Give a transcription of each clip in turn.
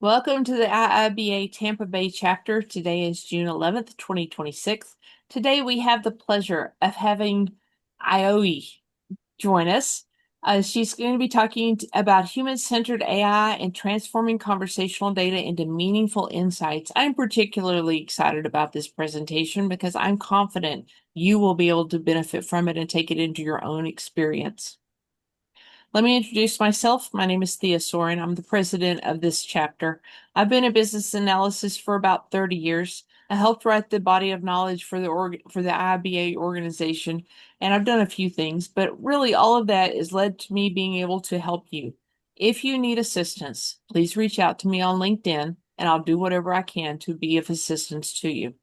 Welcome to the IIBA Tampa Bay chapter. Today is June 11th, 2026. Today we have the pleasure of having Aoi join us. She's going to be talking about human-centered AI and transforming conversational data into meaningful insights. I'm particularly excited about this presentation because I'm confident you will be able to benefit from it and take it into your own experience. Let me introduce myself. My name is Thea Soren. I'm the president of this chapter. I've been in business analysis for about 30 years. I helped write the body of knowledge for the IIBA organization, and I've done a few things, but really all of that has led to me being able to help you. If you need assistance, please reach out to me on LinkedIn, and I'll do whatever I can to be of assistance to you.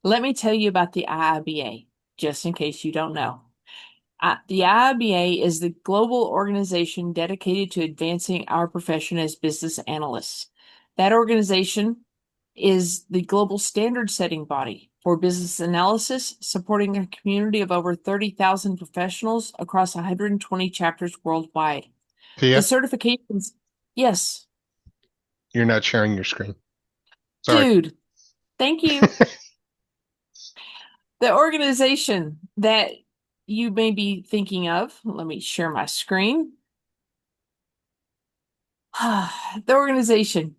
Let me tell you about the IIBA, just in case you don't know. The IIBA is the global organization dedicated to advancing our profession as business analysts. That organization is the global standard-setting body for business analysis, supporting a community of over 30,000 professionals across 120 chapters worldwide. The Tia, certifications, yes, you're not sharing your screen. Sorry. dude, thank you. The organization that you may be thinking of, let me share my screen. The organization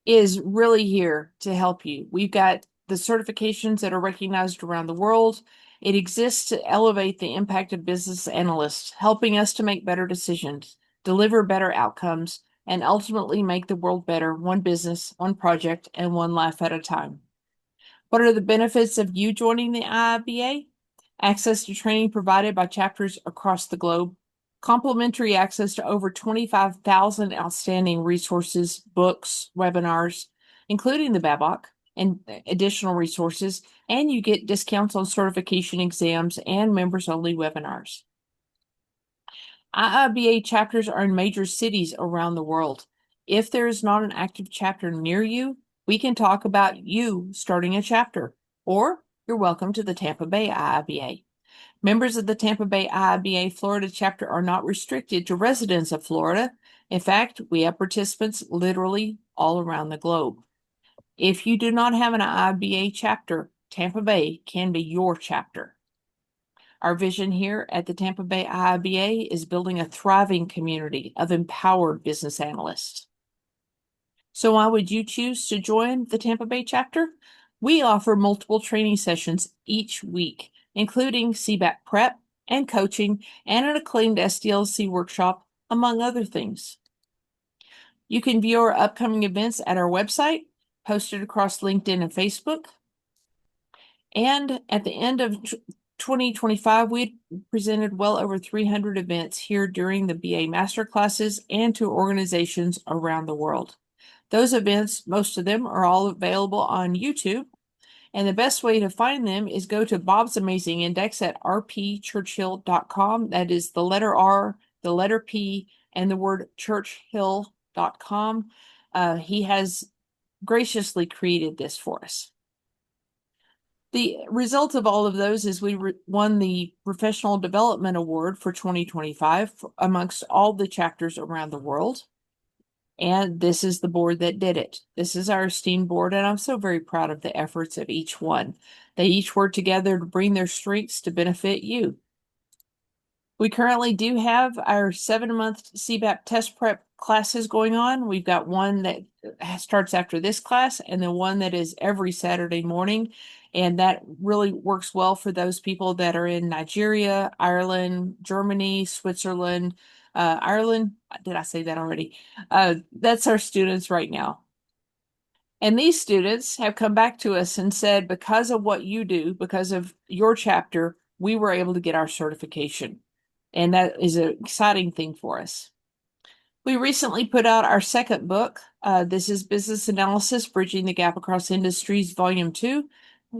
is really here to help you. We've got the certifications that are recognized around the world. It exists to elevate the impact of business analysts, helping us to make better decisions, deliver better outcomes, and ultimately make the world better, one business, one project, and one life at a time. What are the benefits of you joining the IIBA? Access to training provided by chapters across the globe, complimentary access to over 25,000 outstanding resources, books, webinars, including the BABOK, and additional resources, and you get discounts on certification exams and members-only webinars. IIBA chapters are in major cities around the world. If there is not an active chapter near you, we can talk about you starting a chapter, or you're welcome to the Tampa Bay IIBA. Members of the Tampa Bay IIBA Florida chapter are not restricted to residents of Florida. In fact, we have participants literally all around the globe. If you do not have an IIBA chapter, Tampa Bay can be your chapter. Our vision here at the Tampa Bay IIBA is building a thriving community of empowered business analysts. So why would you choose to join the Tampa Bay chapter? We offer multiple training sessions each week, including CBAP prep and coaching and an acclaimed SDLC workshop, among other things. You can view our upcoming events at our website, posted across LinkedIn and Facebook. And at the end of 2025, we presented well over 300 events here during the BA Masterclasses and to organizations around the world. Those events, most of them are all available on YouTube, and the best way to find them is go to Bob's Amazing Index at rpchurchill.com. That is the letter R, the letter P, and the word churchill.com. He has graciously created this for us. The result of all of those is we won the Professional Development Award for 2025 amongst all the chapters around the world. And this is the board that did it. This is our esteemed board, and I'm so very proud of the efforts of each one. They each work together to bring their strengths to benefit you. We currently do have our 7-month CBAP test prep classes going on. We've got one that starts after this class and then one that is every Saturday morning. And that really works well for those people that are in Nigeria, Ireland, Germany, Switzerland, Ireland. Did I say that already? That's our students right now. And these students have come back to us and said, because of what you do, because of your chapter, we were able to get our certification. And that is an exciting thing for us. We recently put out our second book. This is Business Analysis, Bridging the Gap Across Industries, Volume 2,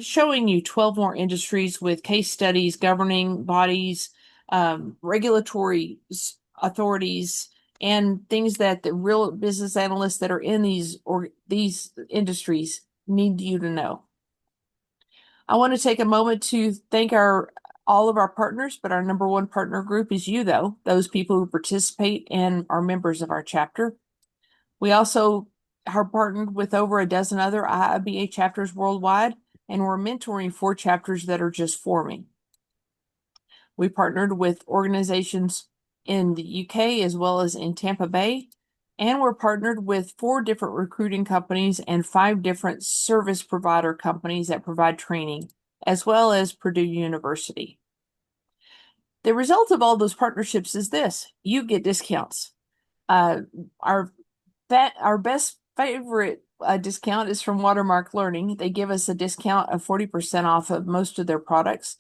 showing you 12 more industries with case studies, governing bodies, regulatory authorities, and things that the real business analysts that are in these industries need you to know. I want to take a moment to thank all of our partners, but our number one partner group is you, though, those people who participate and are members of our chapter. We also are partnered with over a dozen other IIBA chapters worldwide, and we're mentoring 4 chapters that are just forming. We partnered with organizations in the UK as well as in Tampa Bay, and we're partnered with 4 different recruiting companies and 5 different service provider companies that provide training, as well as Purdue University. The result of all those partnerships is this: you get discounts. Uh, our best favorite discount is from Watermark Learning. They give us a discount of 40% off of most of their products.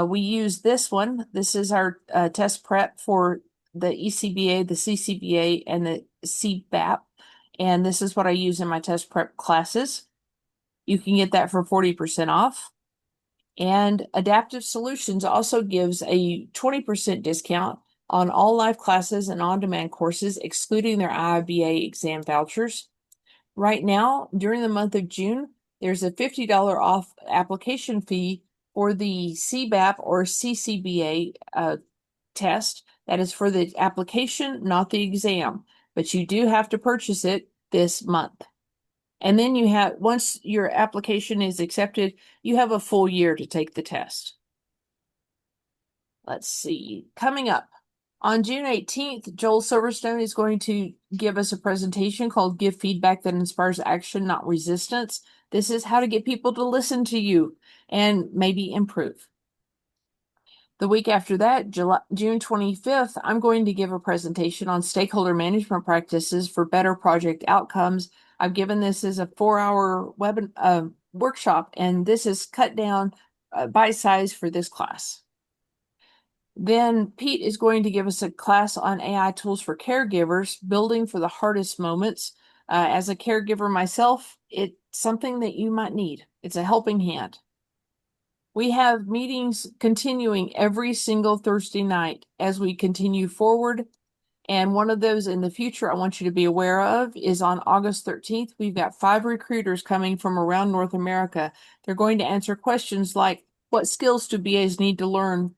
We use this one. This is our test prep for the ECBA, the CCBA, and the CBAP. And this is what I use in my test prep classes. You can get that for 40% off. And Adaptive Solutions also gives a 20% discount on all live classes and on-demand courses, excluding their IIBA exam vouchers. Right now, during the month of June, there's a $50 off application fee for the CBAP or CCBA test. That is for the application, not the exam, but you do have to purchase it this month. And then once your application is accepted, you have a full year to take the test. Let's see. Coming up on June 18th, Joel Silverstone is going to give us a presentation called Give Feedback That Inspires Action, Not Resistance. This is how to get people to listen to you and maybe improve. The week after that, June 25th, I'm going to give a presentation on stakeholder management practices for better project outcomes. I've given this as a 4-hour workshop, and this is cut down bite size for this class. Then Pete is going to give us a class on AI tools for caregivers, building for the hardest moments. As a caregiver myself, it's something that you might need. It's a helping hand. We have meetings continuing every single Thursday night as we continue forward. And one of those in the future I want you to be aware of is on August 13th. We've got 5 recruiters coming from around North America. They're going to answer questions like, what skills do BAs need to learn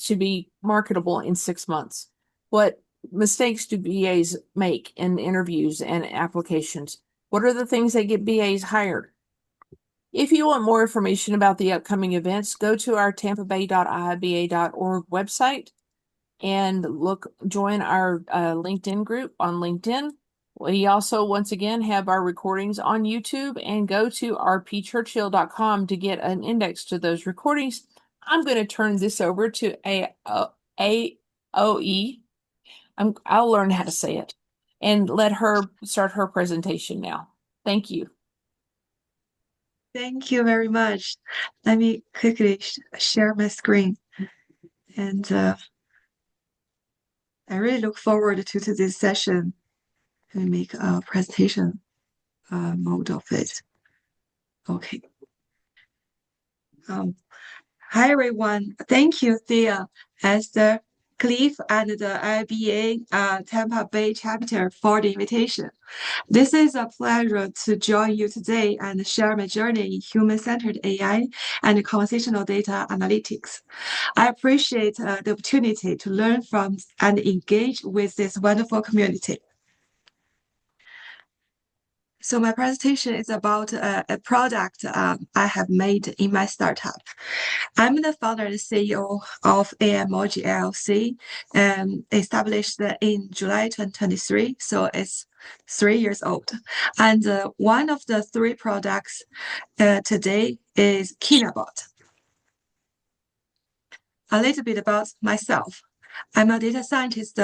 to be marketable in 6 months? What mistakes do BAs make in interviews and applications? What are the things that get BAs hired? If you want more information about the upcoming events, go to our tampabay.iiba.org website and join our LinkedIn group on LinkedIn. We also, once again, have our recordings on YouTube, and go to rpchurchill.com to get an index to those recordings. I'm going to turn this over to Aoi. I'll learn how to say it and let her start her presentation now. Thank you. Thank you very much. Let me quickly share my screen. And I really look forward to this session and make a presentation mode of it. Okay. Hi, everyone. Thank you, Thea, as the Cliff and the IIBA Tampa Bay chapter for the invitation. This is a pleasure to join you today and share my journey in human-centered AI and conversational data analytics. I appreciate the opportunity to learn from and engage with this wonderful community. So my presentation is about a product I have made in my startup. I'm the founder and CEO of AMOG LLC, established in July 2023, so it's 3 years old. And one of the 3 products today is KinaBot. A little bit about myself. I'm a data scientist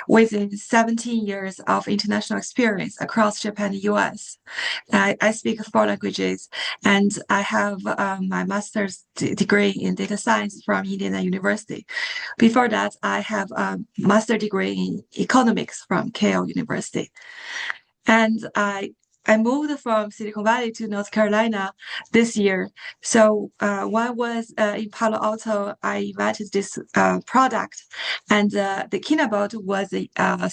with 17 years of international experience across Japan and US. I speak 4 languages, and I have my master's degree in data science from Indiana University. Before that, I have a master's degree in economics from Keio University. And I moved from Silicon Valley to North Carolina this year. So when I was in Palo Alto, I invented this product, and the KinaBot was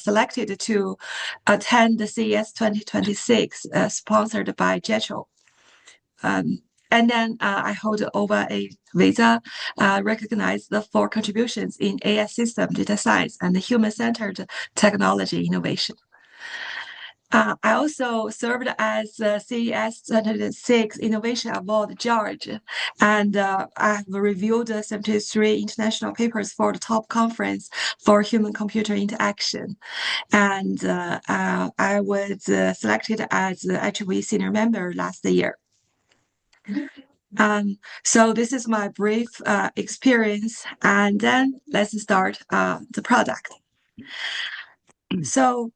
selected to attend the CES 2026, sponsored by Jetro. And then I hold over a visa, recognized for contributions in AI system data science and human-centered technology innovation. I also served as CES 2006 Innovation Award judge, and I have reviewed 73 international papers for the top conference for human-computer interaction. And I was selected as HV senior member last year. So this is my brief experience, and then let's start the product. So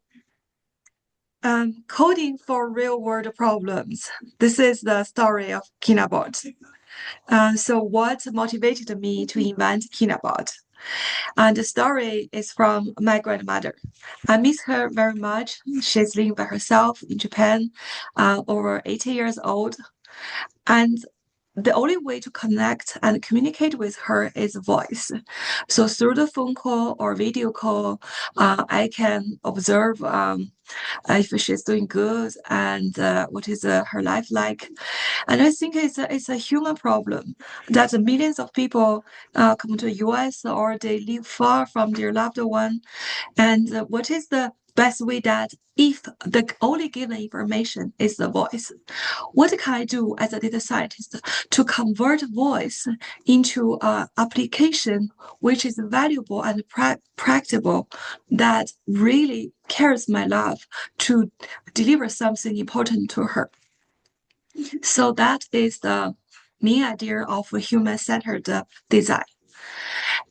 coding for real-world problems. This is the story of KinaBot. So what motivated me to invent KinaBot? And the story is from my grandmother. I miss her very much. She's living by herself in Japan, over 80 years old. And the only way to connect and communicate with her is voice. So through the phone call or video call, I can observe if she's doing good and what is her life like. And I think it's a human problem that millions of people come to the US or they live far from their loved one. And what is the best way that if the only given information is the voice, what can I do as a data scientist to convert voice into an application which is valuable and practical that really carries my love to deliver something important to her? So that is the main idea of human-centered design.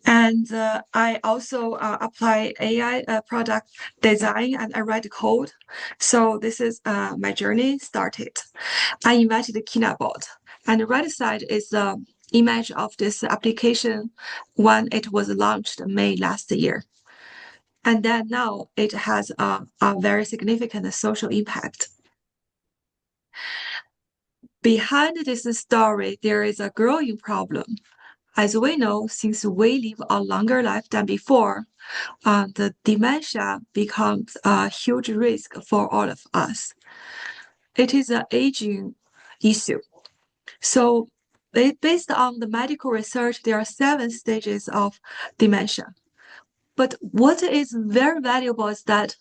And I also apply AI product design and I write code. So this is my journey started. I invented the KinaBot. And the right side is the image of this application when it was launched May last year. And then now it has a very significant social impact. Behind this story, there is a growing problem. As we know, since we live a longer life than before, the dementia becomes a huge risk for all of us. It is an aging issue. So based on the medical research, there are 7 stages of dementia. But what is very valuable is that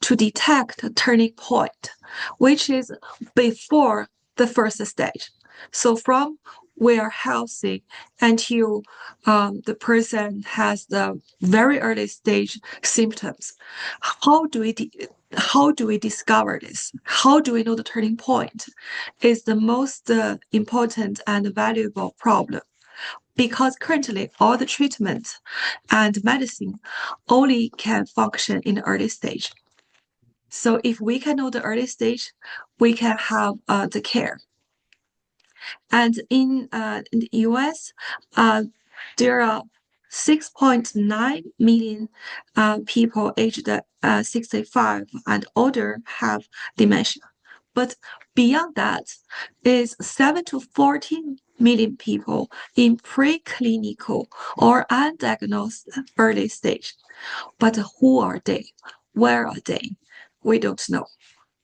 to detect a turning point, which is before the first stage. So from we are healthy until the person has the very early stage symptoms. How do we discover this? How do we know the turning point? Is the most important and valuable problem. Because currently all the treatment and medicine only can function in the early stage. So if we can know the early stage, we can have the care. And in the US, there are 6.9 million people aged 65 and older have dementia. But beyond that is 7 to 14 million people in preclinical or undiagnosed early stage. But who are they? Where are they? We don't know.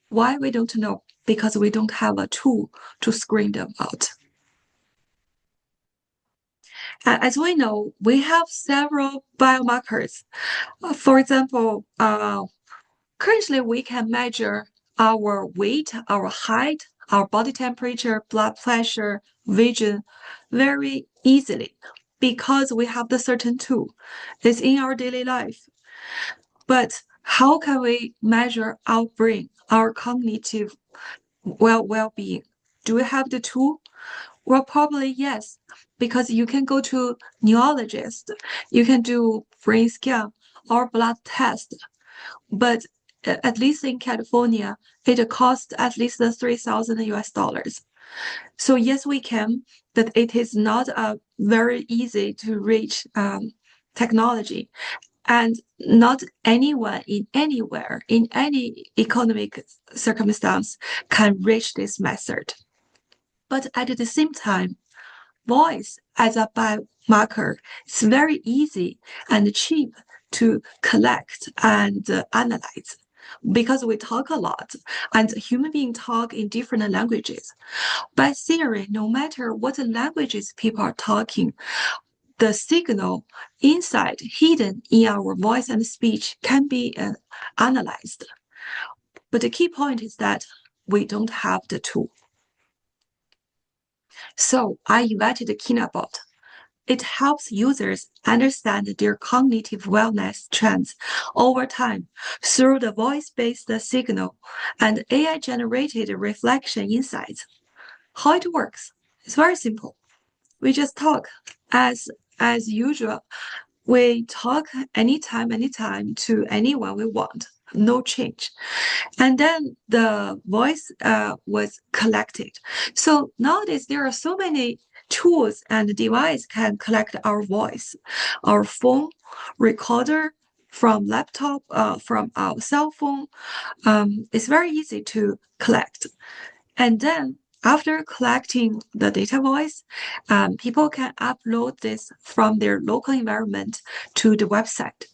Why we don't know? Because we don't have a tool to screen them out. As we know, we have several biomarkers. For example, currently we can measure our weight, our height, our body temperature, blood pressure, vision very easily because we have the certain tool. It's in our daily life. But how can we measure our brain, our cognitive well-being? Do we have the tool? Well, probably yes, because you can go to neurologist, you can do brain scan or blood test, but at least in California, it costs at least $3,000. So yes, we can, but it is not a very easy to reach technology. And not anyone in anywhere, in any economic circumstance can reach this method. But at the same time, voice as a biomarker is very easy and cheap to collect and analyze because we talk a lot and human beings talk in different languages. By theory, no matter what languages people are talking, the signal inside hidden in our voice and speech can be analyzed. But the key point is that we don't have the tool. So I invited the KinaBot. It helps users understand their cognitive wellness trends over time through the voice-based signal and AI-generated reflection insights. How it works? It's very simple. We just talk as usual. We talk anytime to anyone we want. No change. And then the voice was collected. So nowadays there are so many tools and devices can collect our voice, our phone recorder from laptop, from our cell phone. It's very easy to collect. And then after collecting the data voice, people can upload this from their local environment to the website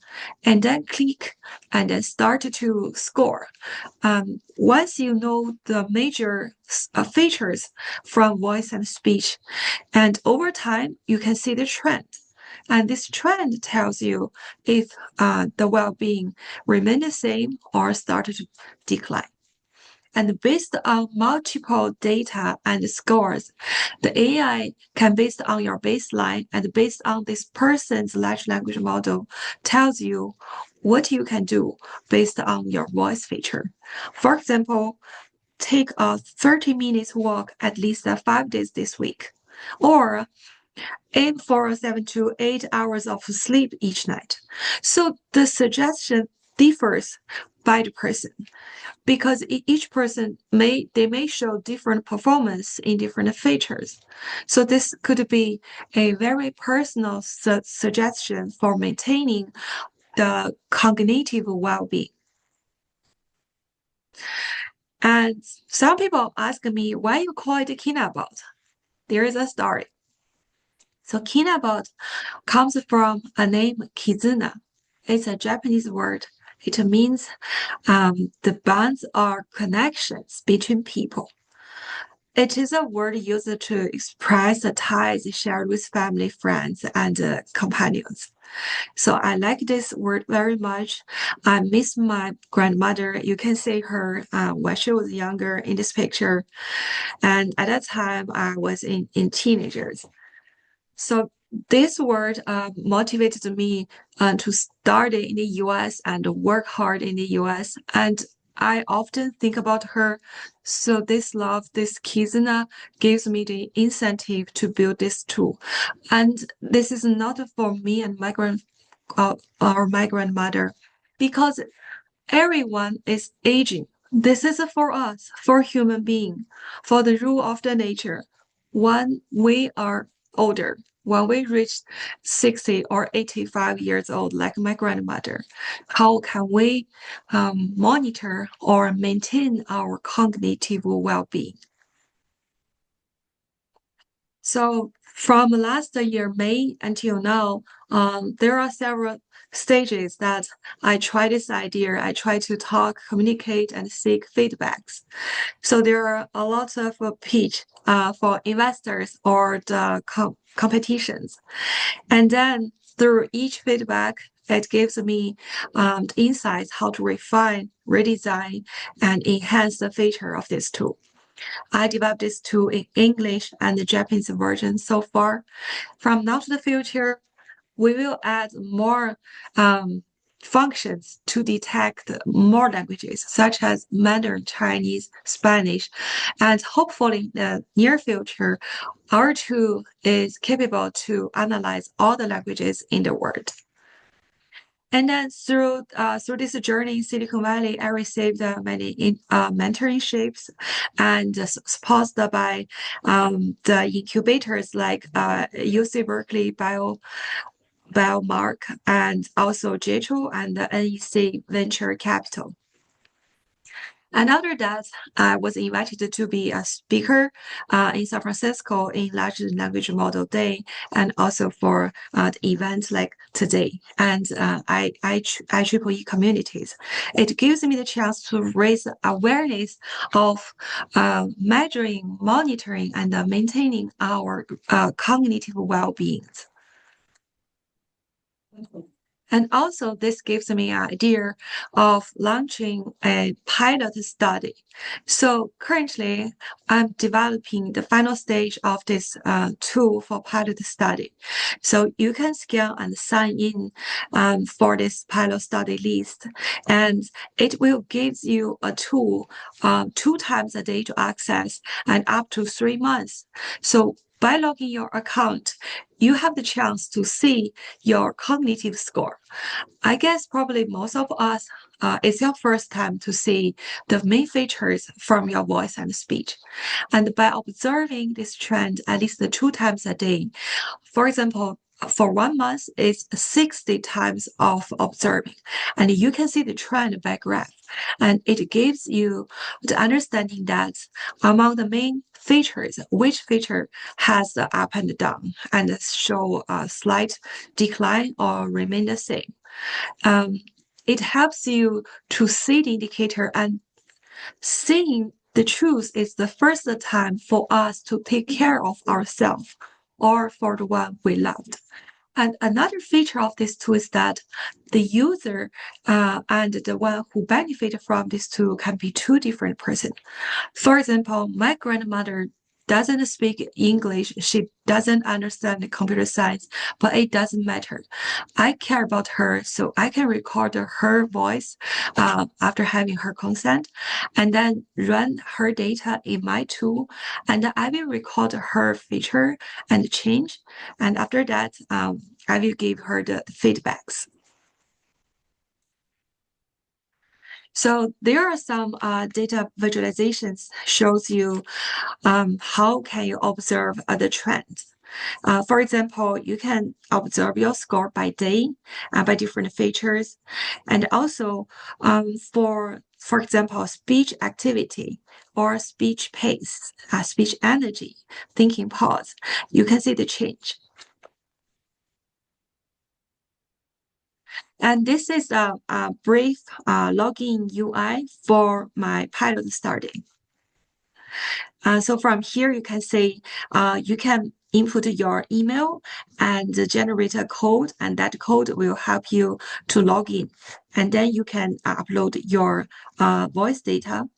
and then click and then start to score. Once you know the major features from voice and speech, and over time, you can see the trend. And this trend tells you if the well-being remain the same or started to decline. And based on multiple data and scores, the AI can, based on your baseline and based on this person's large language model, tells you what you can do based on your voice feature. For example, take a 30 minutes walk at least 5 days this week, or aim for 7 to 8 hours of sleep each night. So the suggestion differs by the person, because each person may show different performance in different features. So this could be a very personal suggestion for maintaining the cognitive well-being. And some people ask me why you call it KinaBot. There is a story. So KinaBot comes from a name Kizuna. It's a Japanese word. It means the bonds or connections between people. It is a word used to express the ties shared with family, friends, and companions. So I like this word very much. I miss my grandmother. You can see her when she was younger in this picture. And at that time, I was in teenagers. So this word motivated me to study in the US and work hard in the US. And I often think about her. So this love, this Kizuna gives me the incentive to build this tool. And this is not for me and my grandmother, because everyone is aging. This is for us, for human being, for the rule of the nature. When we are older, when we reach 60 or 85 years old, like my grandmother, how can we monitor or maintain our cognitive well-being? So from last year, May, until now, there are several stages that I try this idea. I try to talk, communicate, and seek feedbacks. So there are a lot of pitch for investors or the competitions. And then through each feedback, it gives me insights how to refine, redesign, and enhance the feature of this tool. I developed this tool in English and the Japanese version so far. From now to the future, we will add more functions to detect more languages, such as Mandarin, Chinese, Spanish, and hopefully in the near future, our tool is capable to analyze all the languages in the world. And then through this journey in Silicon Valley, I received many mentorships and sponsored by the incubators like UC Berkeley Biomark, and also JETRO and the NEC Venture Capital. And after that, I was invited to be a speaker in San Francisco in Large Language Model Day, and also for the events like today and IEEE communities. It gives me the chance to raise awareness of measuring, monitoring, and maintaining our cognitive well-being. And also, this gives me an idea of launching a pilot study. So currently, I'm developing the final stage of this tool for pilot study. So you can scan and sign in for this pilot study list, and it will give you a tool 2 times a day to access and up to 3 months. So by logging your account, you have the chance to see your cognitive score. I guess probably most of us, it's your first time to see the main features from your voice and speech. And by observing this trend at least 2 times a day, for example, for 1 month, it's 60 times of observing, and you can see the trend by graph. And it gives you the understanding that among the main features, which feature has the up and down and show a slight decline or remain the same. Um, it helps you to see the indicator, and seeing the truth is the first time for us to take care of ourselves or for the one we loved. And another feature of this tool is that the user and the one who benefit from this tool can be two different persons. For example, my grandmother doesn't speak English. She doesn't understand computer science, but it doesn't matter. I care about her, so I can record her voice after having her consent, and then run her data in my tool, and I will record her feature and change, and after that, I will give her the feedbacks. So there are some data visualizations shows you how can you observe the trend. For example, you can observe your score by day, by different features, and also for example, speech activity or speech pace, speech energy, thinking pause. You can see the change. And this is a brief login UI for my pilot starting. So from here, you can say you can input your email and generate a code, and that code will help you to log in. And then you can upload your voice data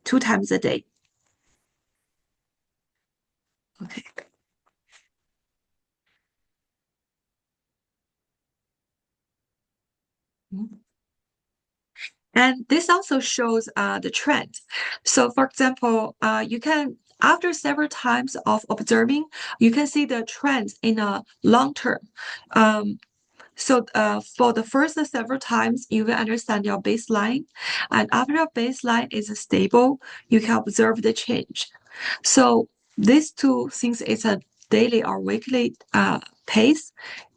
2 times a day. Okay. And this also shows the trend. So for example, you can, after several times of observing, you can see the trends in a long term. So for the first several times, you will understand your baseline. And after your baseline is stable, you can observe the change. So these two, since it's a daily or weekly pace,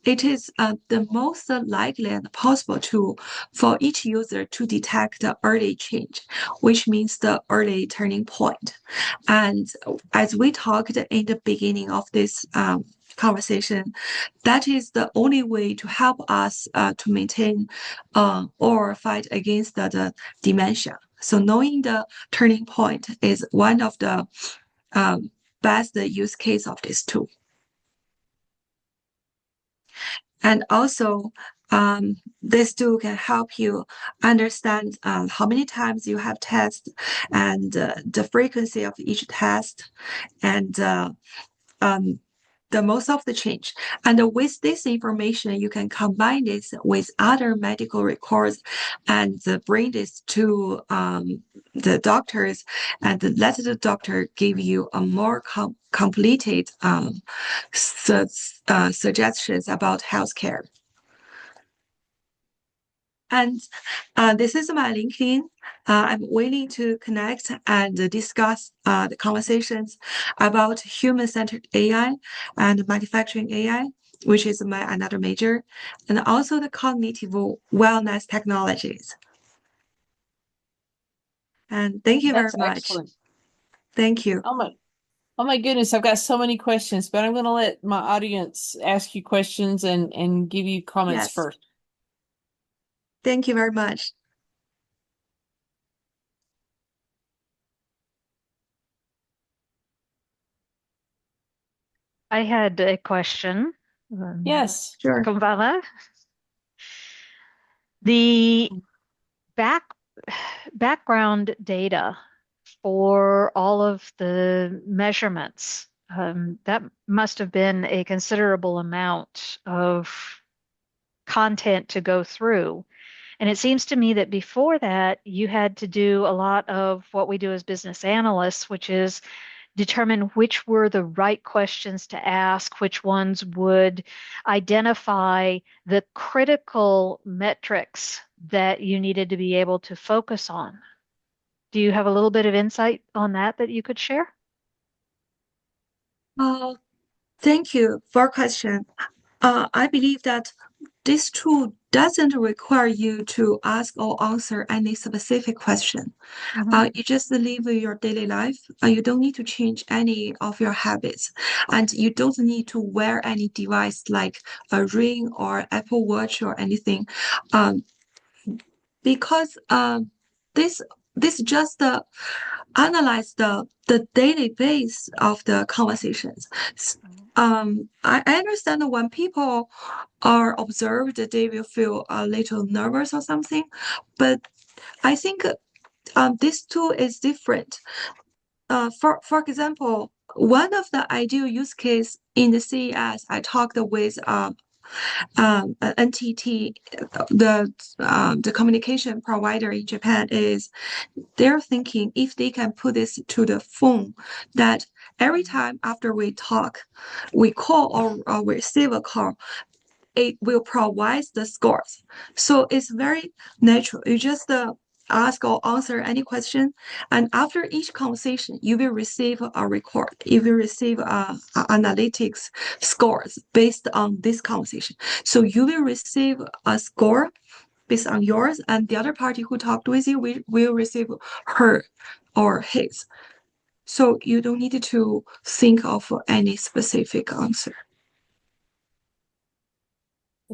it is the most likely and possible tool for each user to detect the early change, which means the early turning point. And as we talked in the beginning of this conversation, that is the only way to help us to maintain or fight against the dementia. So knowing the turning point is one of the best use case of this tool. And also, this tool can help you understand how many times you have tested and the frequency of each test and the most of the change. And with this information, you can combine this with other medical records and bring this to the doctors and let the doctor give you a more completed suggestions about healthcare. And this is my LinkedIn. I'm willing to connect and discuss the conversations about human-centered AI and manufacturing AI, which is my another major, and also the cognitive wellness technologies. And thank you very That's much. excellent. Thank you. Oh my goodness, I've got so many questions, but I'm going to let my audience ask you questions and give you comments Yes. first. Thank you very much. I had a question. Yes. Sure. Kumbala. The back background data for all of the measurements, that must have been a considerable amount of content to go through. And it seems to me that before that, you had to do a lot of what we do as business analysts, which is determine which were the right questions to ask, which ones would identify the critical metrics that you needed to be able to focus on. Do you have a little bit of insight on that you could share? Thank you for your question. I believe that this tool doesn't require you to ask or answer any specific question. Mhm. You just live your daily life. You don't need to change any of your habits, and you don't need to wear any device like a ring or Apple Watch or anything, um, because this just analyze the daily base of the conversations. I understand that when people are observed, they will feel a little nervous or something, but I think this tool is different. For example, one of the ideal use case in the CES, I talked with NTT, the communication provider in Japan, is they're thinking if they can put this to the phone, that every time after we talk, we call or receive a call, it will provide the scores. So it's very natural. You just ask or answer any question, and after each conversation, you will receive a record. You will receive analytics scores based on this conversation. So you will receive a score based on yours, and the other party who talked with you will receive her or his. So you don't need to think of any specific answer.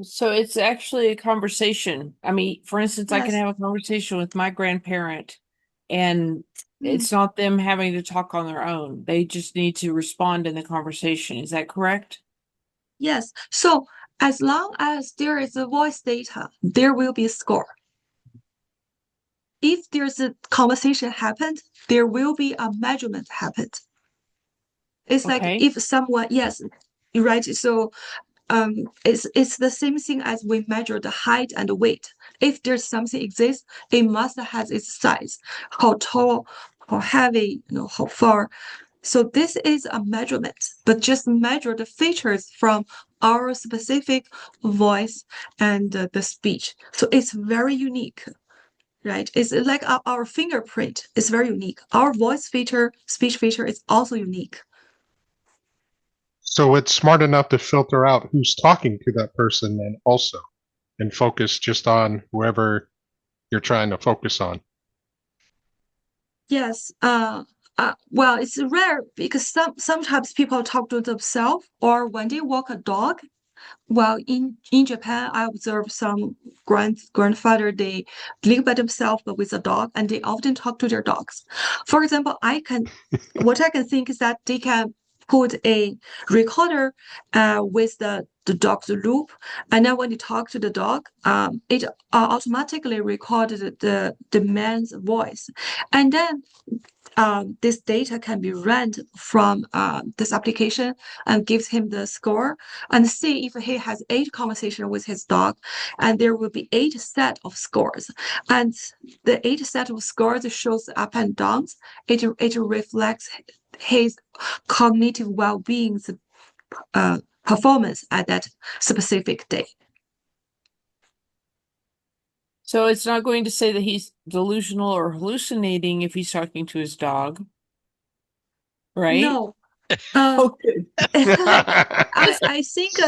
So it's actually a conversation. I mean, for instance, I can Yes. have a conversation with my grandparent, and Mm. it's not them having to talk on their own. They just need to respond in the conversation. Is that correct? Yes. So as long as there is a voice data, there will be a score. If there's a conversation happened, there will be a measurement happened. It's like Okay. if someone, yes, you're right. So it's the same thing as we measure the height and the weight. If there's something exists, it must have its size, how tall, how heavy, how far. So this is a measurement, but just measure the features from our specific voice and the speech. So it's very unique, right? It's like our fingerprint is very unique. Our voice feature, speech feature is also unique. So it's smart enough to filter out who's talking to that person and focus just on whoever you're trying to focus on. Yes. Well, it's rare because sometimes people talk to themselves or when they walk a dog. Well, in Japan, I observe some grandfather, they live by themselves but with a dog, and they often talk to their dogs. For example, what I can think is that they can put a recorder with the dog's loop, and then when you talk to the dog, it automatically recorded the man's voice, and then this data can be run from this application and gives him the score and see if he has 8 conversations with his dog, and there will be 8 set of scores, and the 8 set of scores shows up and downs. It reflects his cognitive well-being's performance at that specific day. So it's not going to say that he's delusional or hallucinating if he's talking to his dog, right? No. Uh, Okay. I think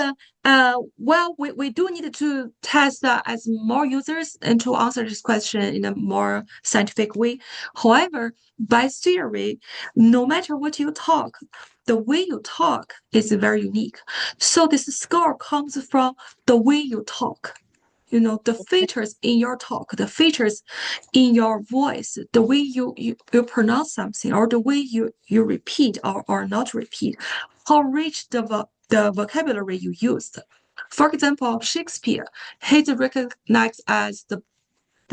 well we do need to test as more users and to answer this question in a more scientific way. However, by theory, no matter what you talk, the way you talk is very unique. So this score comes from the way you talk. The features in your talk, the features in your voice, the way you pronounce something, or the way you repeat or not repeat, how rich the vocabulary you used. For example, Shakespeare, he's recognized as the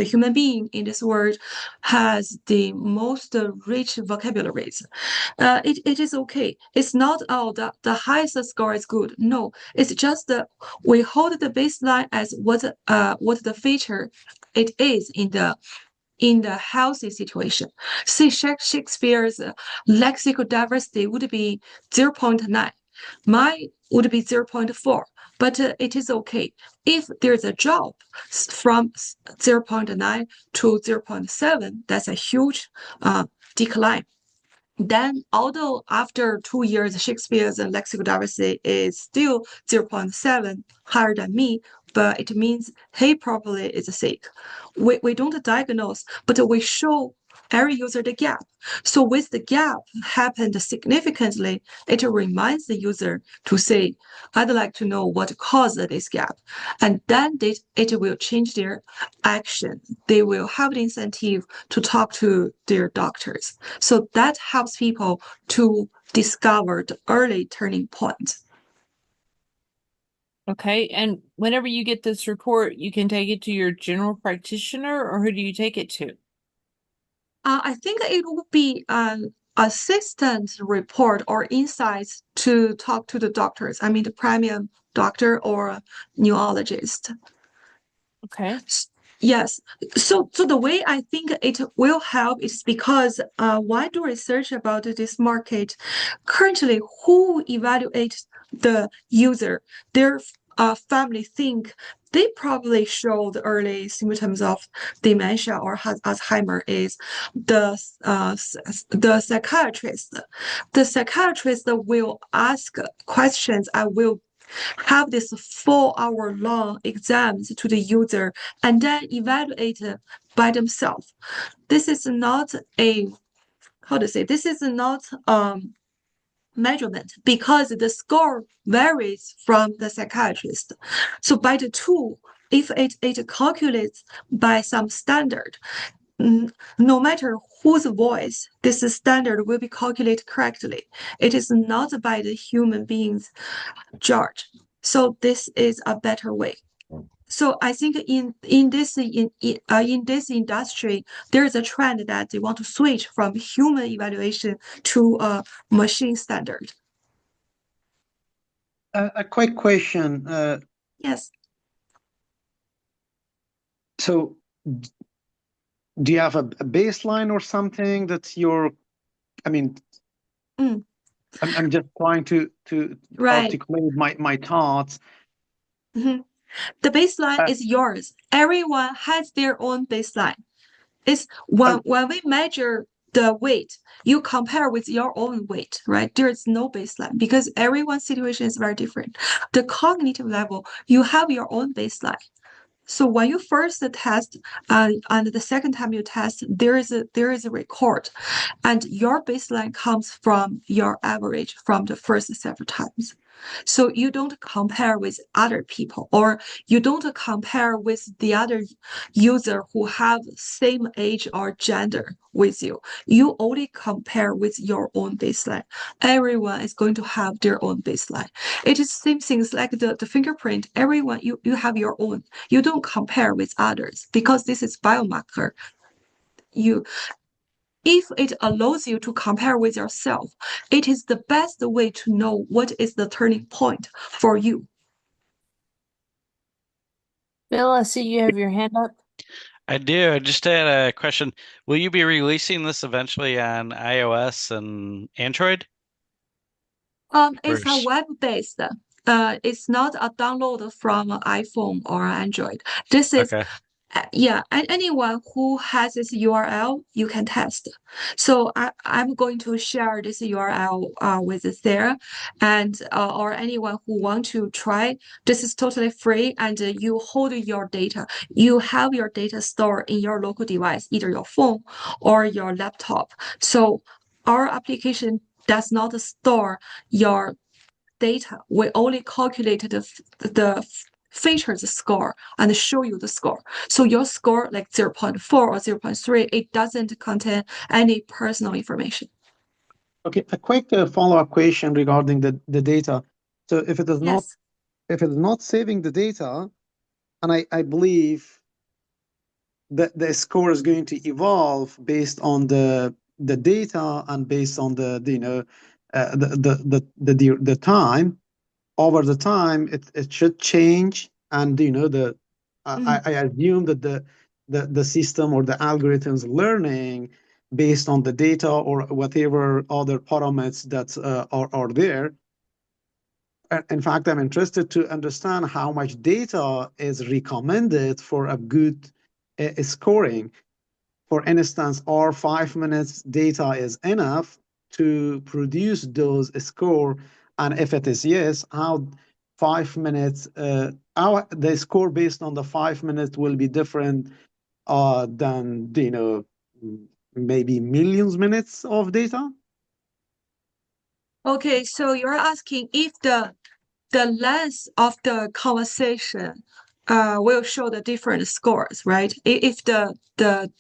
human being in this world has the most rich vocabularies. It is okay. It's not the highest score is good. No, it's just we hold the baseline as what the feature it is in the healthy situation. See, Shakespeare's lexical diversity would be 0.9. Mine would be 0.4, but it is okay. If there's a drop from 0.9 to 0.7, that's a huge decline. Then, although after 2 years, Shakespeare's lexical diversity is still 0.7 higher than me, but it means he probably is sick. We don't diagnose, but we show every user the gap. So with the gap happened significantly, it reminds the user to say, I'd like to know what caused this gap. And then it will change their action. They will have the incentive to talk to their doctors. So that helps people to discover the early turning point. Okay, and whenever you get this report, you can take it to your general practitioner, or who do you take it to? I think it would be an assistant report or insights to talk to the doctors. I mean, the premium doctor or neurologist. Okay. Yes. So the way I think it will help is because why do research about this market? Currently, who evaluates the user? Their family think they probably show the early symptoms of dementia or Alzheimer is the psychiatrist. The psychiatrist will ask questions. I will have this 4 hour long exams to the user and then evaluate by themselves. This is not a this is not measurement because the score varies from the psychiatrist. So by the tool, if it calculates by some standard, no matter whose voice, this standard will be calculated correctly. It is not by the human being's judge. So this is a better way. So I think in this industry, there is a trend that they want to switch from human evaluation to a machine standard. A quick question. Yes. So, do you have a baseline or something that's your? I mean, I'm just trying to Right. articulate my thoughts. The baseline is yours. Everyone has their own baseline. It's when we measure the weight, you compare with your own weight, right? There is no baseline because everyone's situation is very different. The cognitive level, you have your own baseline. So when you first test and the second time you test, there is a record, and your baseline comes from your average from the first several times. So you don't compare with other people, or you don't compare with the other user who have same age or gender with you. You only compare with your own baseline. Everyone is going to have their own baseline. It is same things like the fingerprint. Everyone, you have your own. You don't compare with others because this is biomarker. If it allows you to compare with yourself, it is the best way to know what is the turning point for you. Bill, I see you have your hand up. I do. I just had a question. Will you be releasing this eventually on iOS and Android? It's a web-based. It's not a download from iPhone or Android. This is Okay. Yeah, and anyone who has this URL, you can test. So I'm going to share this URL with Sarah, and or anyone who want to try. This is totally free, and you hold your data. You have your data stored in your local device, either your phone or your laptop. So our application does not store your data. We only calculate the features score and show you the score. So your score like 0.4 or 0.3, it doesn't contain any personal information. Okay, a quick follow-up question regarding the data. So if it is not Yes. if it's not saving the data, and I believe that the score is going to evolve based on the data and based on the time. Over the time, it should change, and I assume that the system or the algorithms learning based on the data or whatever other parameters that are there. In fact, I'm interested to understand how much data is recommended for a good scoring. For instance, are 5 minutes data is enough to produce those score? And if it is yes, how 5 minutes, how the score based on the 5 minutes will be different than, maybe millions minutes of data? Okay, so you're asking if the length of the conversation will show the different scores, right? If the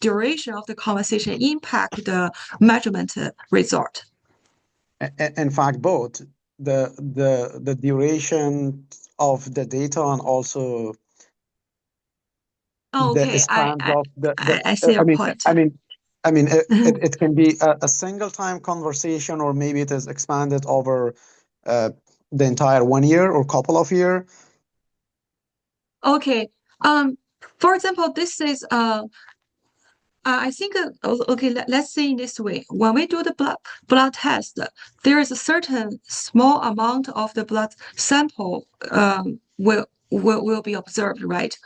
duration of the conversation impact the measurement result. In fact, both the duration of the data and also the Okay, span of I see your point. it can be a single time conversation, or maybe it is expanded over the entire 1 year or couple of years. Okay. For example, this is I think okay. Let's say in this way, when we do the blood test, there is a certain small amount of the blood sample will be observed, right?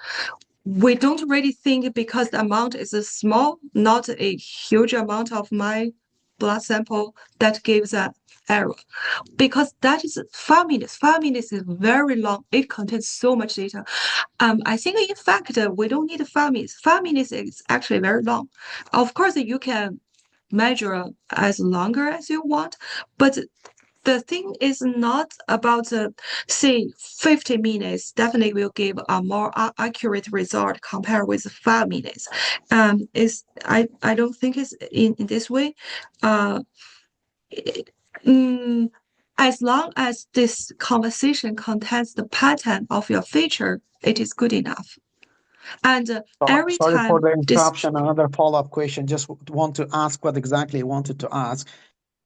We don't really think because the amount is small, not a huge amount of my blood sample that gives an error, because that is 5 minutes. 5 minutes is very long. It contains so much data. I think in fact we don't need 5 minutes. 5 minutes is actually very long. Of course, you can measure as longer as you want, but the thing is not about say 50 minutes definitely will give a more accurate result compared with 5 minutes. Is I don't think it's in this way. It, mm, as long as this conversation contains the pattern of your feature, it is good enough. And every Sorry for time the this, interruption. Another follow-up question. Just want to ask what exactly you wanted to ask.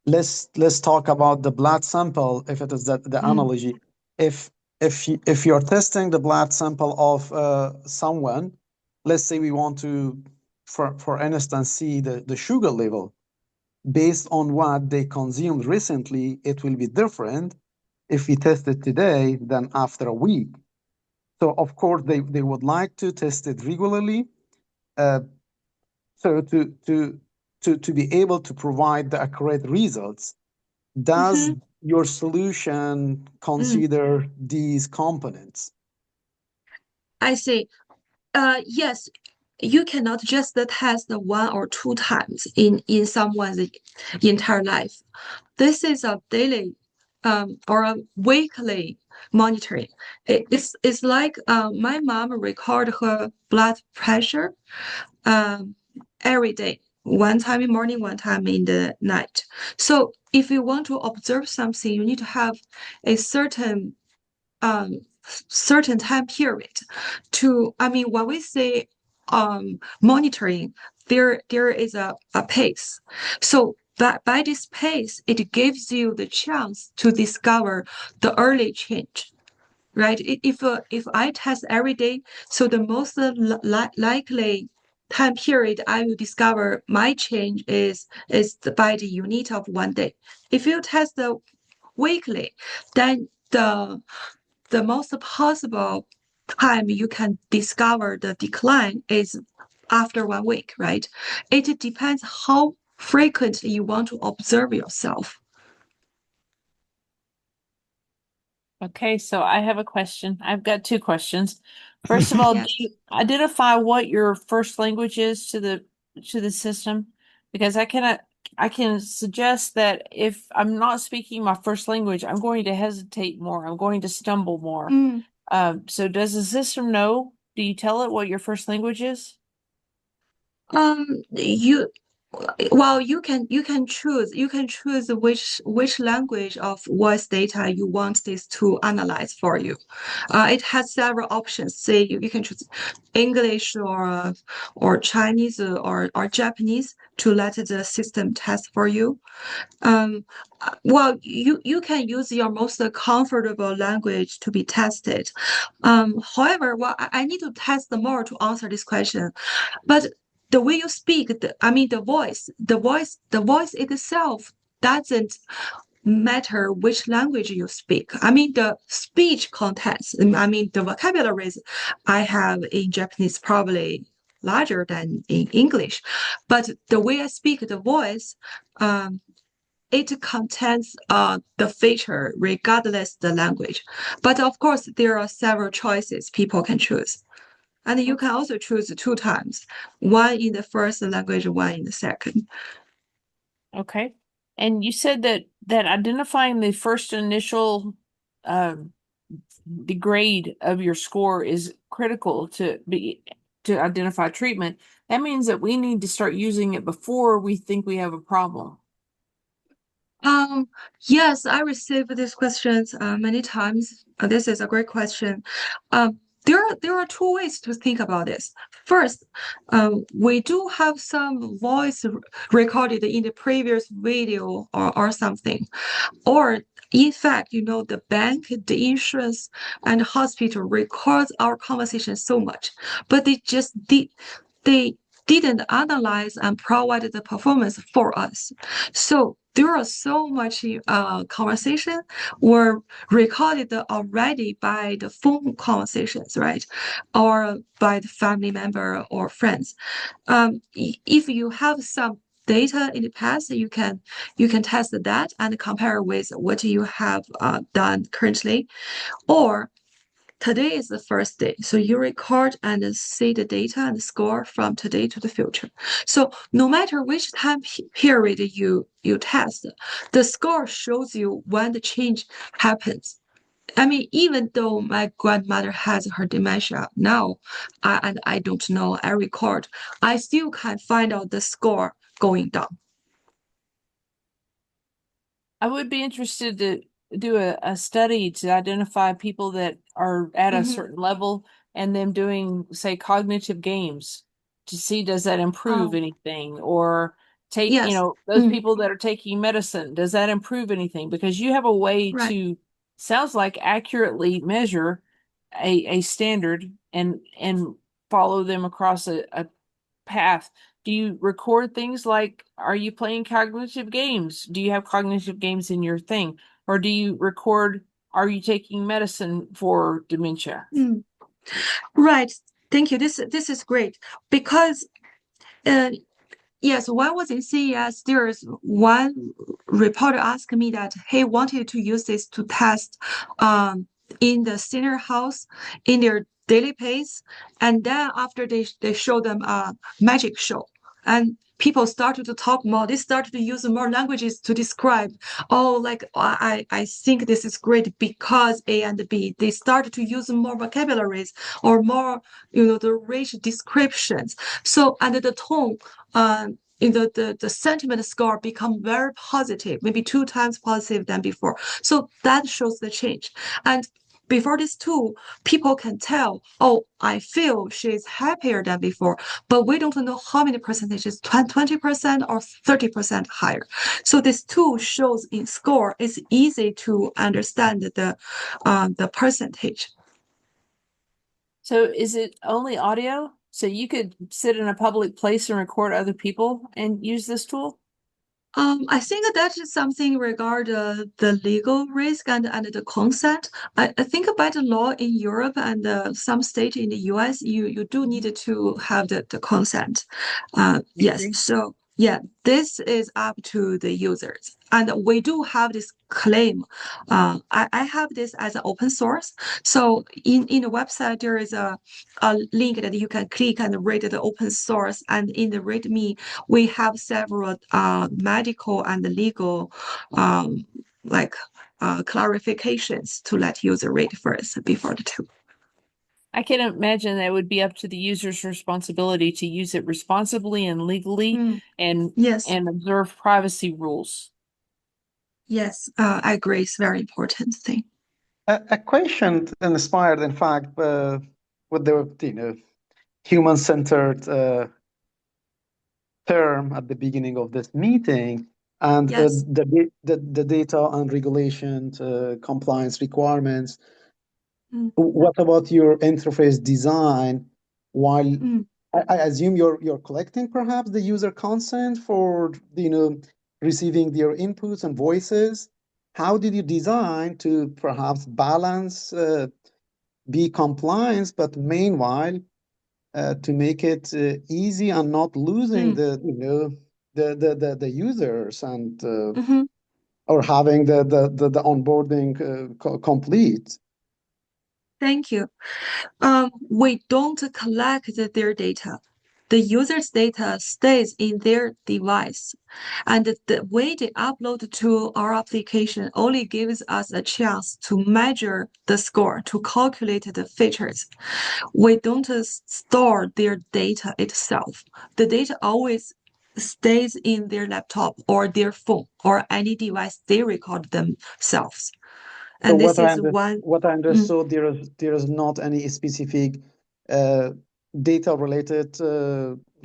Let's talk about the blood sample, if it is the analogy. If you're testing the blood sample of someone, let's say we want to, for instance, see the sugar level based on what they consumed recently, it will be different if we test it today than after a week. So of course they would like to test it regularly, so to be able to provide the accurate results. Does your solution consider these components? I see. Yes, you cannot just test 1 or 2 times in someone's entire life. This is a daily or a weekly monitoring. It's like my mom record her blood pressure every day, 1 time in morning, 1 time in the night. So if you want to observe something, you need to have a certain time period to, I mean, when we say monitoring, there is a pace. So by this pace, it gives you the chance to discover the early change, right? If I test every day, so the most likely time period I will discover my change is by the unit of 1 day. If you test the weekly, then the most possible time you can discover the decline is after 1 week, right? It depends how frequently you want to observe yourself. Okay, so I have a question. I've got 2 questions. First of all, do Yes. you identify what your first language is to the system? Because I can suggest that if I'm not speaking my first language, I'm going to hesitate more. I'm going to stumble more. So does the system know? Do you tell it what your first language is? You Well, you can choose which language of voice data you want this to analyze for you. It has several options. Say you can choose English or Chinese or Japanese to let the system test for you. Well, you can use your most comfortable language to be tested. However, well, I need to test more to answer this question. But the way you speak, I mean, the voice itself doesn't matter which language you speak. I mean, the speech contents, I mean, the vocabularies I have in Japanese probably larger than in English, but the way I speak, the voice, um, it contains the feature regardless the language. But of course, there are several choices people can choose. And you can also choose two times, one in the first language, one in the second. Okay. And you said that identifying the first initial um, the grade of your score is critical to identify treatment. That means that we need to start using it before we think we have a problem. Um, yes, I received these questions many times. This is a great question. There are two ways to think about this. First, we do have some voice recorded in the previous video or something. Or in fact, the bank, the insurance, and hospital records our conversation so much, but they didn't analyze and provide the performance for us. So there are so much conversation were recorded already by the phone conversations, right? Or by the family member or friends. If you have some data in the past, you can test that and compare with what you have done currently. Or today is the first day, so you record and see the data and score from today to the future. So no matter which time period you test, the score shows you when the change happens. I mean, even though my grandmother has her dementia now, and I don't know, I record, I still can find out the score going down. I would be interested to do a study to identify people that are at a Mhm. certain level and them doing, say, cognitive games to see does that improve Oh, anything, or take, yes. those people that are taking medicine, does that improve anything? Because you have a way Right. to, sounds like, accurately measure a standard and follow them across a path. Do you record things like, are you playing cognitive games? Do you have cognitive games in your thing? Or do you record, are you taking medicine for dementia? Mm. Right. Thank you. This is great because uh, yes, when I was in CES, there is one reporter asked me that he wanted to use this to test in the senior house in their daily pace. And then after they show them a magic show and people started to talk more, they started to use more languages to describe, oh, like I think this is great because A and B. They started to use more vocabularies or more, the rich descriptions. So, and the tone in the sentiment score become very positive, maybe two times positive than before. So that shows the change. And before this tool, people can tell, oh, I feel she's happier than before, but we don't know how many percentages, 20% or 30% higher. So this tool shows in score, it's easy to understand the percentage. So is it only audio? So you could sit in a public place and record other people and use this tool? I think that is something regard the legal risk and the consent. I think by the law in Europe and some state in the US, you do need to have the consent. Yes, Agree. so yeah, this is up to the users. And we do have this claim. I have this as an open source. So in the website, there is a link that you can click and read the open source. And in the README, we have several medical and legal like clarifications to let user read first before the tool. I can imagine that it would be up to the user's responsibility to use it responsibly and legally and Yes, observe privacy rules. yes, I agree. It's a very important thing. A question inspired, in fact, with the human-centered term at the beginning of this meeting, and Yes. the data and regulation compliance requirements. Mm, What about your interface design? While mm. I assume you're collecting perhaps the user consent for receiving their inputs and voices. How did you design to perhaps balance be compliance, but meanwhile to make it easy and not losing the users and Mm-hmm. or having the onboarding complete? Thank you. We don't collect their data. The user's data stays in their device, and the way they upload to our application only gives us a chance to measure the score, to calculate the features. We don't store their data itself. The data always stays in their laptop or their phone or any device they record themselves. So And this is one. what I Mm, understood, there is not any specific uh, data related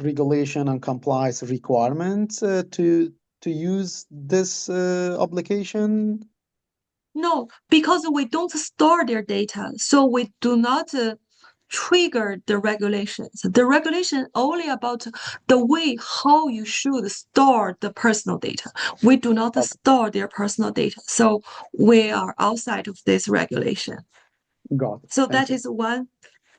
regulation and compliance requirements to use this application. no, because we don't store their data, so we do not trigger the regulations. The regulation only about the way how you should store the personal data. We do not Okay, store their personal data, so we are outside of this regulation. got it. So Thank that you. is one.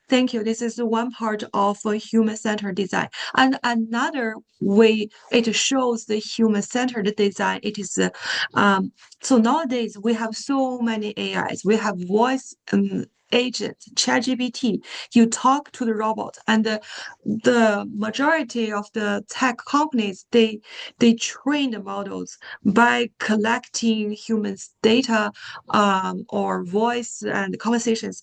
Thank you. This is one part of a human-centered design. And another way it shows the human-centered design, it is so nowadays we have so many AIs. We have voice agent, ChatGPT. You talk to the robot, and the majority of the tech companies they train the models by collecting humans' data or voice and conversations.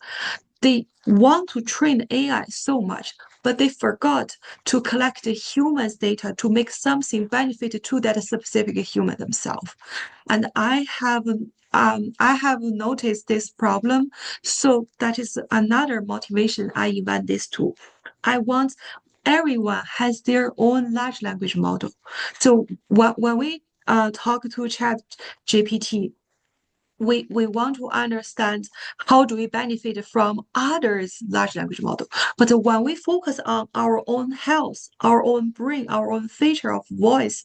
They want to train AI so much, but they forgot to collect the humans' data to make something benefit to that specific human themselves. And I have noticed this problem. So that is another motivation I invent this tool. I want everyone has their own large language model. So when we talk to Chat GPT, we want to understand how do we benefit from others' large language model. But when we focus on our own health, our own brain, our own feature of voice,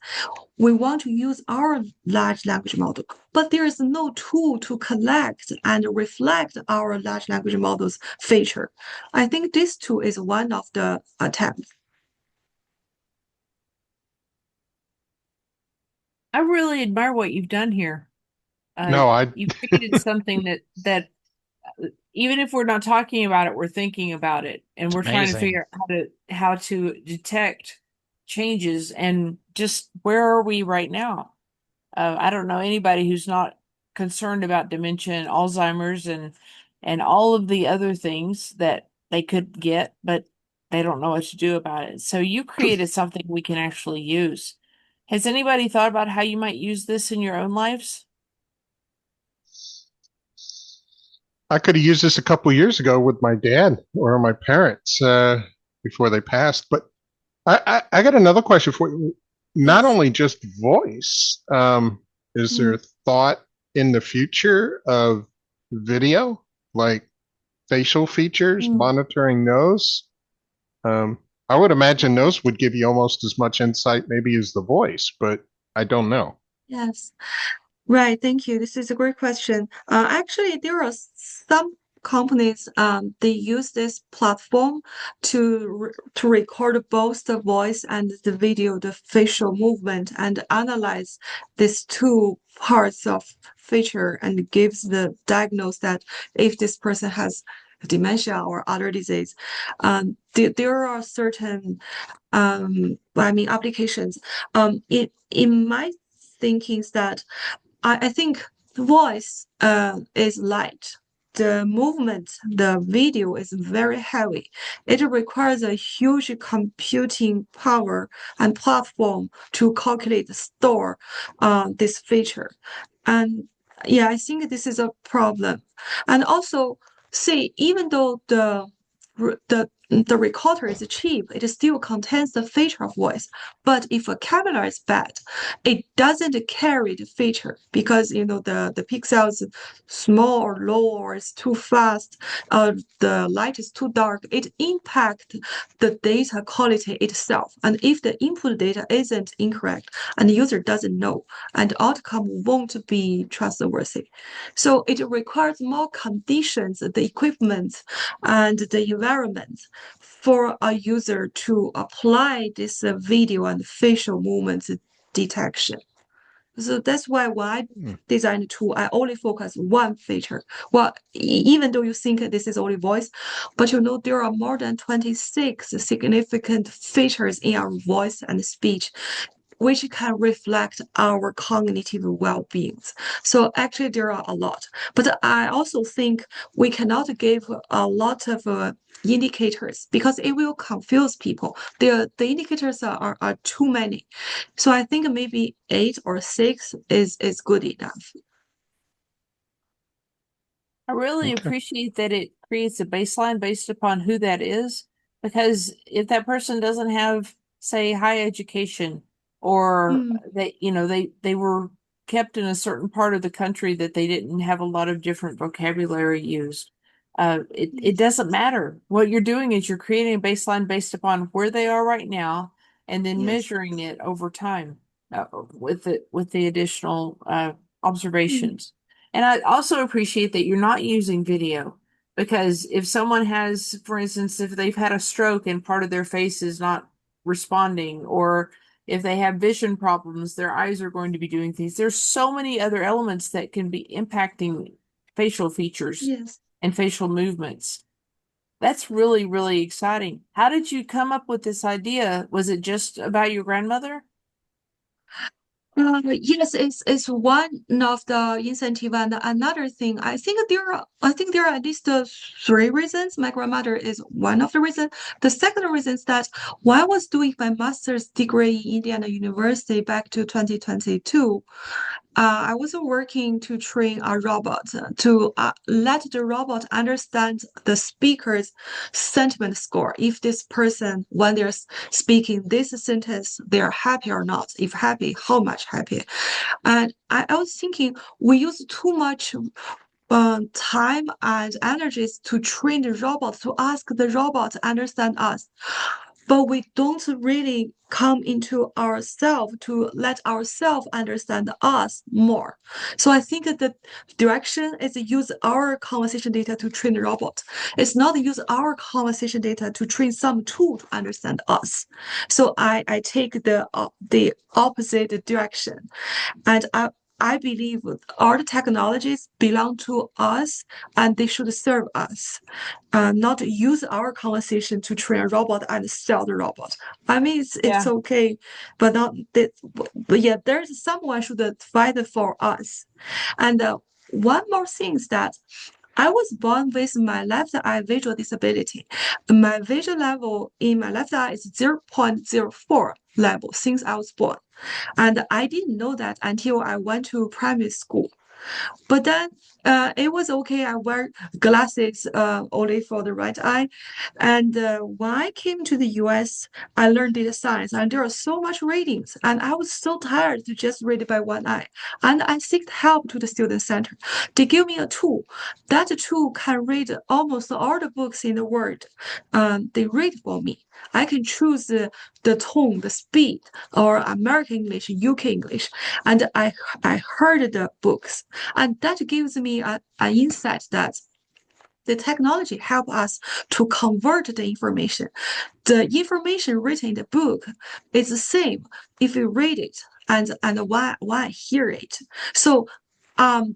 we want to use our large language model. But there is no tool to collect and reflect our large language model's feature. I think this tool is one of the attempts. I really admire what you've done here. No, You've created something that even if we're not talking about it, we're thinking about it, and It's we're trying to amazing. figure out how to detect changes and just where are we right now? I don't know anybody who's not concerned about dementia and Alzheimer's and all of the other things that they could get, but they don't know what to do about it. So you created something we can actually use. Has anybody thought about how you might use this in your own lives? I could have used this a couple years ago with my dad or my parents before they passed. But I got another question for you. Not Yes. only just voice, is Mm, there thought in the future of video, like facial features, mm, monitoring those? Um, I would imagine those would give you almost as much insight maybe as the voice, but I don't know. yes. Right, thank you. This is a great question. Actually, there are some companies they use this platform to record both the voice and the video, the facial movement, and analyze these two parts of feature and gives the diagnose that if this person has dementia or other disease. There are certain I mean applications. In my thinking is that I think the voice is light. the movement, the video is very heavy. It requires a huge computing power and platform to calculate, store this feature. And yeah, I think this is a problem. And also, see, even though the recorder is cheap, it still contains the feature of voice. But if a camera is bad, it doesn't carry the feature because the pixels small or low or it's too fast, the light is too dark. It impacts the data quality itself. And if the input data isn't incorrect and the user doesn't know, and the outcome won't be trustworthy. So it requires more conditions, the equipment and the environment for a user to apply this video and facial movements detection. So that's why when I design a tool, I only focus one feature. Well, even though you think this is only voice, but there are more than 26 significant features in our voice and speech which can reflect our cognitive well-being. So actually there are a lot. But I also think we cannot give a lot of indicators because it will confuse people. The indicators are too many. So I think maybe 8 or 6 is good enough. I really appreciate that it creates a baseline based upon who that is, because if that person doesn't have, say, high education, or they were kept in a certain part of the country that they didn't have a lot of different vocabulary used, it doesn't matter. What you're doing is you're creating a baseline based upon where they are right now, and then measuring it over time with the additional observations. And I also appreciate that you're not using video, because if someone has, for instance, if they've had a stroke and part of their face is not responding, or if they have vision problems, their eyes are going to be doing things. There's so many other elements that can be impacting facial features and facial movements. That's really, really exciting. How did you come up with this idea? Was it just about your grandmother? Yes, it's one of the incentive, and another thing. I think there are at least 3 reasons. My grandmother is one of the reasons. The second reason is that when I was doing my master's degree in Indiana University back to 2022, I was working to train a robot to let the robot understand the speaker's sentiment score. If this person, when they're speaking this sentence, they're happy or not. If happy, how much happy? And I was thinking we use too much time and energies to train the robot, to ask the robot to understand us. But we don't really come into ourselves to let ourselves understand us more. So I think that the direction is use our conversation data to train the robot. It's not use our conversation data to train some tool to understand us. So I take the opposite direction. And I believe all the technologies belong to us and they should serve us, not use our conversation to train a robot and sell the robot. I mean, it's okay, but not that. But yeah, there's someone should fight for us. And one more thing is that I was born with my left eye visual disability. My vision level in my left eye is 0.04 level since I was born. And I didn't know that until I went to primary school. But then it was okay. I wear glasses only for the right eye. And when I came to the US, I learned data science, and there are so much readings, and I was so tired to just read it by one eye. And I sought help to the student center. They give me a tool. That tool can read almost all the books in the world. They read for me. I can choose the tone, the speed, or American English, UK English, and I heard the books. And that gives me an insight that the technology help us to convert the information. The information written in the book is the same if you read it and why I hear it. So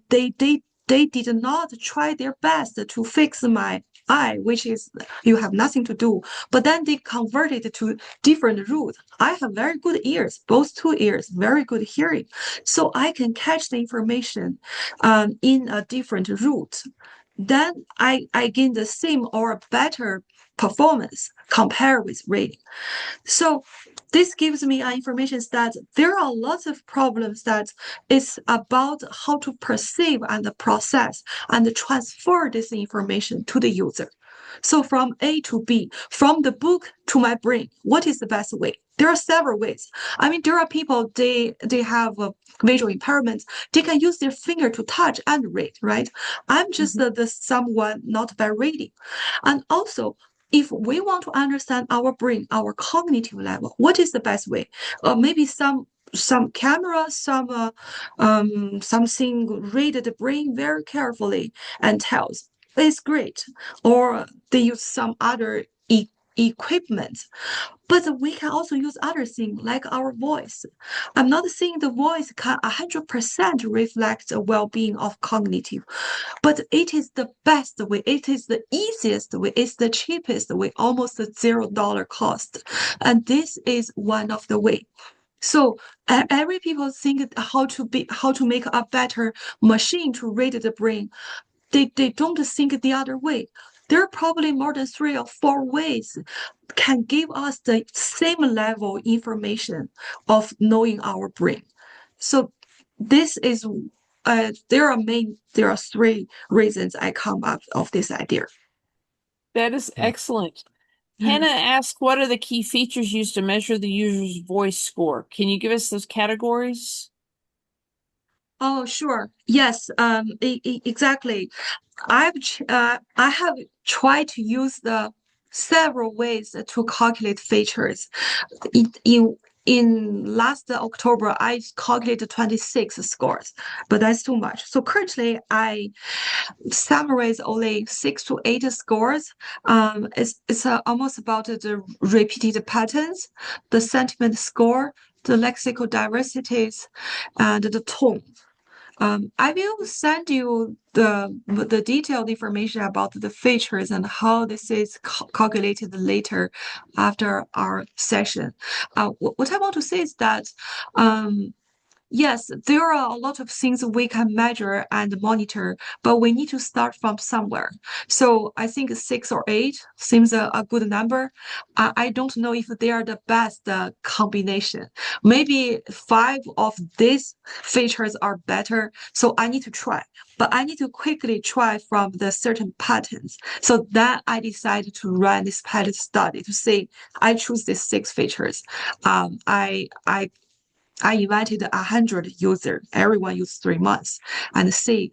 they did not try their best to fix my eye, which is you have nothing to do. But then they converted it to different route. I have very good ears, both two ears, very good hearing, so I can catch the information in a different route. then I gain the same or better performance compared with reading. So this gives me information that there are lots of problems that it's about how to perceive and process and transfer this information to the user. So from A to B, from the book to my brain, what is the best way? There are several ways. I mean, there are people, they have visual impairments. They can use their finger to touch and read, right? I'm just the someone not by reading. And also, if we want to understand our brain, our cognitive level, what is the best way? Maybe some camera, something read the brain very carefully and tells it's great, or they use some other equipment. But we can also use other things like our voice. I'm not saying the voice can 100% reflect the well-being of cognitive, but it is the best way. It is the easiest way. It's the cheapest way, almost a $0 cost. And this is one of the way. So every people think how to make a better machine to read the brain. They don't think the other way. There are probably more than 3 or 4 ways can give us the same level information of knowing our brain. So this is there are 3 reasons I come up of this idea. That is excellent. Hannah asked, what are the key features used to measure the user's voice score? Can you give us those categories? Oh, sure. Yes, exactly. I have tried to use the several ways to calculate features. In last October, I calculated 26 scores, but that's too much. So currently, I summarize only 6 to 8 scores. It's almost about the repeated patterns, the sentiment score, the lexical diversities, and the tone. I will send you the detailed information about the features and how this is calculated later after our session. What I want to say is that yes, there are a lot of things we can measure and monitor, but we need to start from somewhere. So I think 6 or 8 seems a good number. I don't know if they are the best combination. Maybe 5 of these features are better. So I need to try, but I need to quickly try from the certain patterns. So then I decided to run this pilot study to see I choose these 6 features. I invited 100 users, everyone used 3 months, and see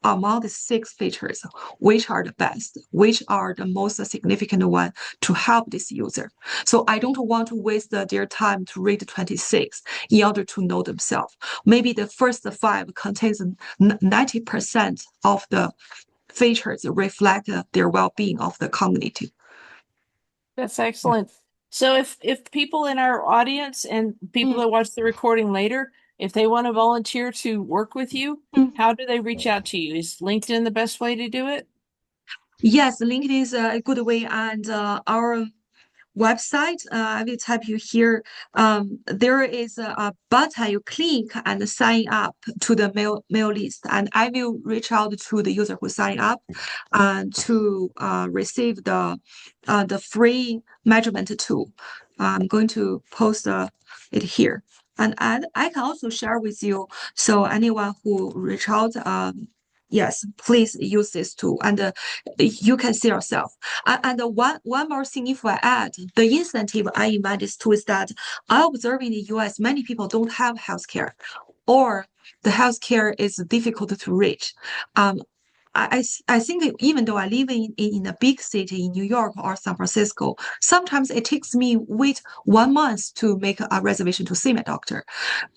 among the 6 features, which are the best, which are the most significant one to help this user. So I don't want to waste their time to read 26 in order to know themselves. Maybe the first 5 contains 90% of the features reflect their well-being of the community. That's excellent. So if people in our audience and people that watch the recording later, if they want to volunteer to work with you, how do they reach out to you? Is LinkedIn the best way to do it? Yes, LinkedIn is a good way, and our website. I will type you here. There is a button you click and sign up to the mail list, and I will reach out to the user who sign up to receive the free measurement tool. I'm going to post it here, and I can also share with you. So anyone who reach out, yes, please use this tool, and you can see yourself. And one more thing, if I add, the incentive I invent this tool is that I observe in the US, many people don't have healthcare, or the healthcare is difficult to reach. I think even though I live in a big city in New York or San Francisco, sometimes it takes me wait 1 month to make a reservation to see my doctor.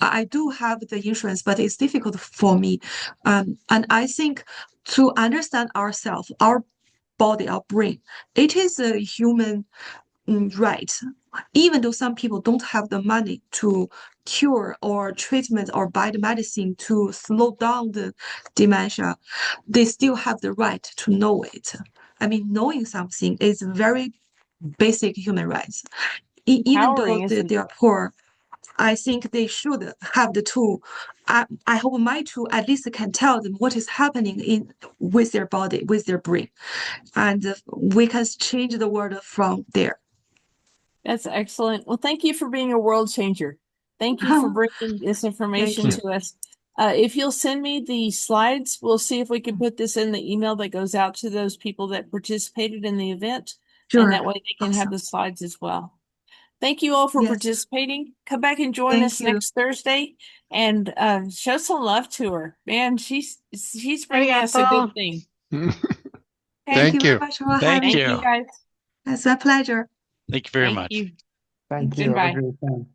I do have the insurance, but it's difficult for me. And I think to understand ourselves, our body, our brain, it is a human right. Even though some people don't have the money to cure or treatment or buy the medicine to slow down the dementia, they still have the right to know it. I mean, knowing something is very basic human rights. Even though Empowering, isn't they it? are poor, I think they should have the tool. I hope my tool at least can tell them what is happening with their body, with their brain, and we can change the world from there. That's excellent. Well, thank you for being a world changer. Thank you for bringing this information you. to us. If you'll send me the slides, we'll see if we can put this in the email that goes out to those people that participated in the event. Sure. And that way they can have Awesome. the slides as well. Thank you all for Yes. participating. Come back and join Thank us you. next Thursday and show some love to her. Man, she's bringing us a good thing. Thank Thank you very you. much for Thank having Thank you. you, guys. It's a pleasure. Thank you very Thank much. you. Thank you. Have Goodbye. a great time.